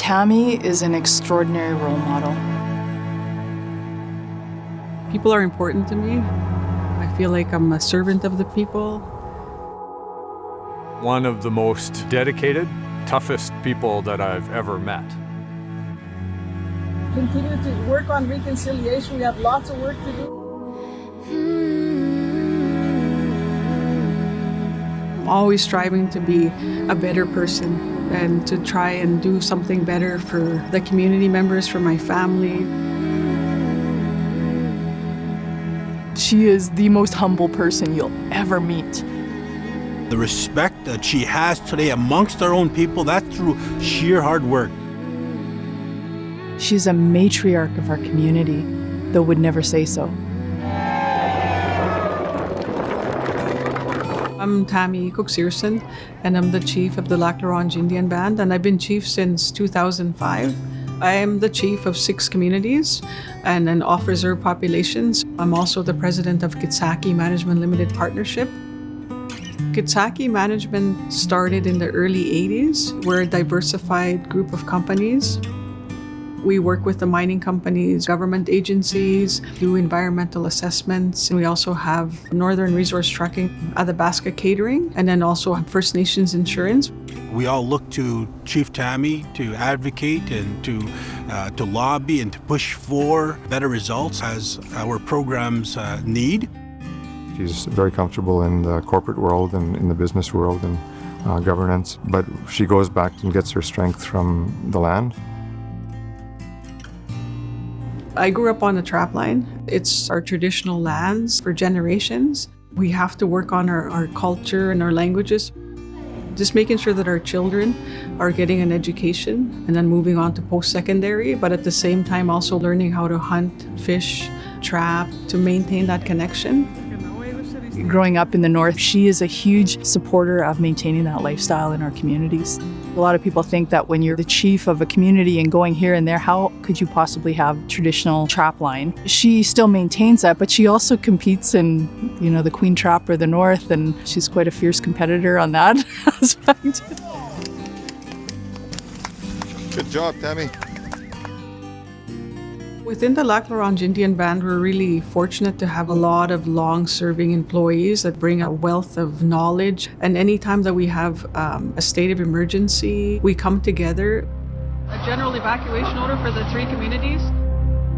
Tammy is an extraordinary role model. People are important to me. I feel like I'm a servant of the people. One of the most dedicated, toughest people that I've ever met. Continue to work on reconciliation. We have lots of work to do. I'm always striving to be a better person and to try and do something better for the community members, for my family. She is the most humble person you'll ever meet. The respect that she has today amongst our own people, that's through sheer hard work. She's a matriarch of our community, though would never say so. I'm Tammy Cook-Searson, and I'm the chief of the Lac La Ronge Indian Band, and I've been chief since 2005. I am the chief of 6 communities and an off-reserve populations. I'm also the president of Kitsaki Management Limited Partnership. Kitsaki Management started in the early 80s. We're a diversified group of companies. We work with the mining companies, government agencies, do environmental assessments. And we also have Northern Resource Trucking, Athabasca Catering, and then also First Nations Insurance. We all look to Chief Tammy to advocate and to lobby and to push for better results as our programs need. She's very comfortable in the corporate world and in the business world and governance, but she goes back and gets her strength from the land. I grew up on the trapline. It's our traditional lands for generations. We have to work on our culture and our languages. Just making sure that our children are getting an education and then moving on to post-secondary, but at the same time also learning how to hunt, fish, trap, to maintain that connection. Growing up in the North, she is a huge supporter of maintaining that lifestyle in our communities. A lot of people think that when you're the chief of a community and going here and there, how could you possibly have traditional trap line? She still maintains that, but she also competes in, the Queen Trap or the North, and she's quite a fierce competitor on that aspect. Good job, Tammy. Within the Lac La Ronge Indian Band, we're really fortunate to have a lot of long-serving employees that bring a wealth of knowledge. And anytime that we have a state of emergency, we come together. A general evacuation order for the 3 communities.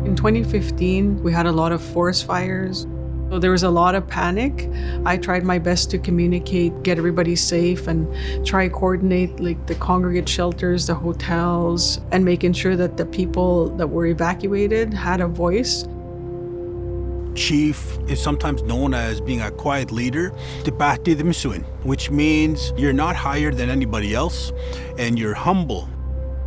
In 2015, we had a lot of forest fires. So there was a lot of panic. I tried my best to communicate, get everybody safe, and try coordinate the congregate shelters, the hotels, and making sure that the people that were evacuated had a voice. Chief is sometimes known as being a quiet leader, which means you're not higher than anybody else and you're humble.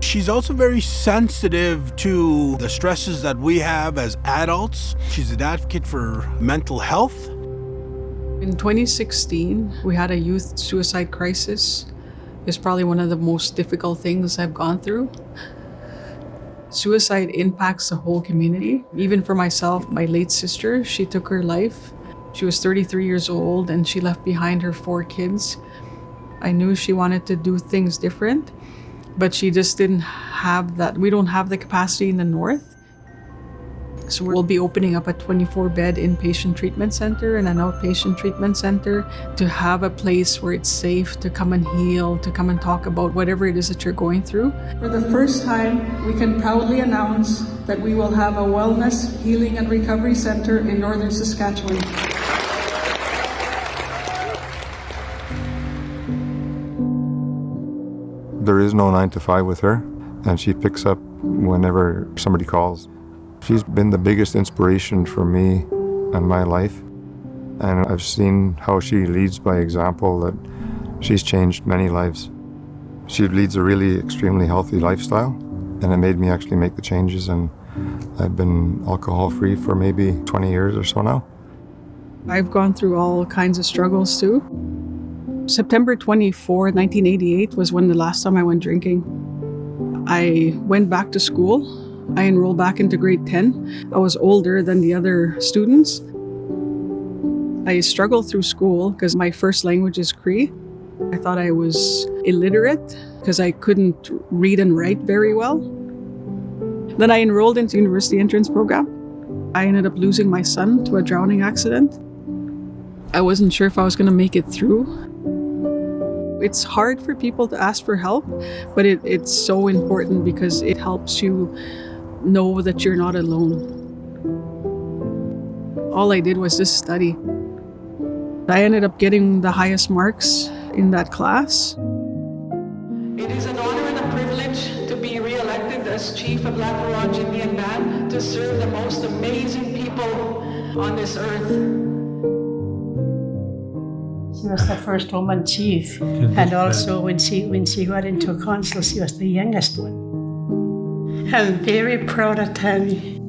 She's also very sensitive to the stresses that we have as adults. She's an advocate for mental health. In 2016, we had a youth suicide crisis. It's probably one of the most difficult things I've gone through. Suicide impacts the whole community. Even for myself, my late sister, she took her life. She was 33 years old and she left behind her 4 kids. I knew she wanted to do things different, but she just didn't have that. We don't have the capacity in the North. So we'll be opening up a 24-bed inpatient treatment center and an outpatient treatment center to have a place where it's safe to come and heal, to come and talk about whatever it is that you're going through. For the first time, we can proudly announce that we will have a wellness, healing, and recovery center in northern Saskatchewan. There is no 9 to 5 with her, and she picks up whenever somebody calls. She's been the biggest inspiration for me and my life, and I've seen how she leads by example, that she's changed many lives. She leads a really extremely healthy lifestyle, and it made me actually make the changes, and I've been alcohol-free for maybe 20 years or so now. I've gone through all kinds of struggles too. September 24, 1988 was when the last time I went drinking. I went back to school. I enrolled back into grade 10. I was older than the other students. I struggled through school because my first language is Cree. I thought I was illiterate because I couldn't read and write very well. Then I enrolled into university entrance program. I ended up losing my son to a drowning accident. I wasn't sure if I was going to make it through. It's hard for people to ask for help, but it's so important because it helps you know that you're not alone. All I did was just study. I ended up getting the highest marks in that class. It is an honor and a privilege to be re-elected as Chief of Lac La Ronge Indian Band to serve the most amazing people on this earth. She was the first woman chief, and also when she got into council, she was the youngest one. I'm very proud of Tammy.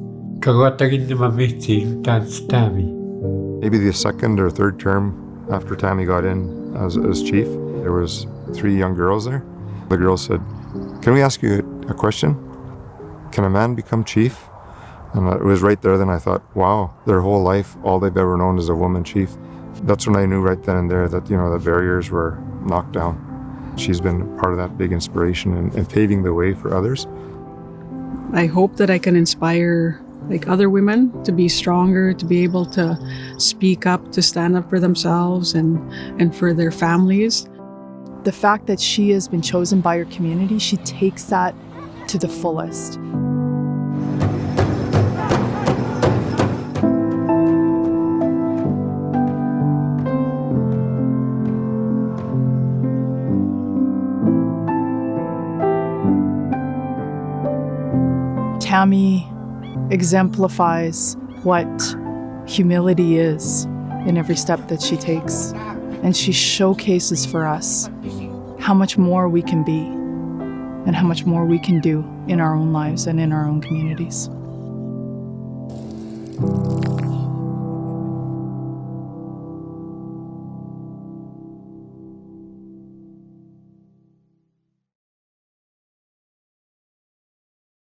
That's Tammy. Maybe the second or third term after Tammy got in as chief, there was 3 young girls there. The girls said, "Can we ask you a question? Can a man become chief?" And it was right there then I thought, wow, their whole life, all they've ever known is a woman chief. That's when I knew right then and there that, the barriers were knocked down. She's been part of that big inspiration and paving the way for others. I hope that I can inspire other women to be stronger, to be able to speak up, to stand up for themselves and for their families. The fact that she has been chosen by her community, she takes that to the fullest. Tammy exemplifies what humility is in every step that she takes. And she showcases for us how much more we can be and how much more we can do in our own lives and in our own communities.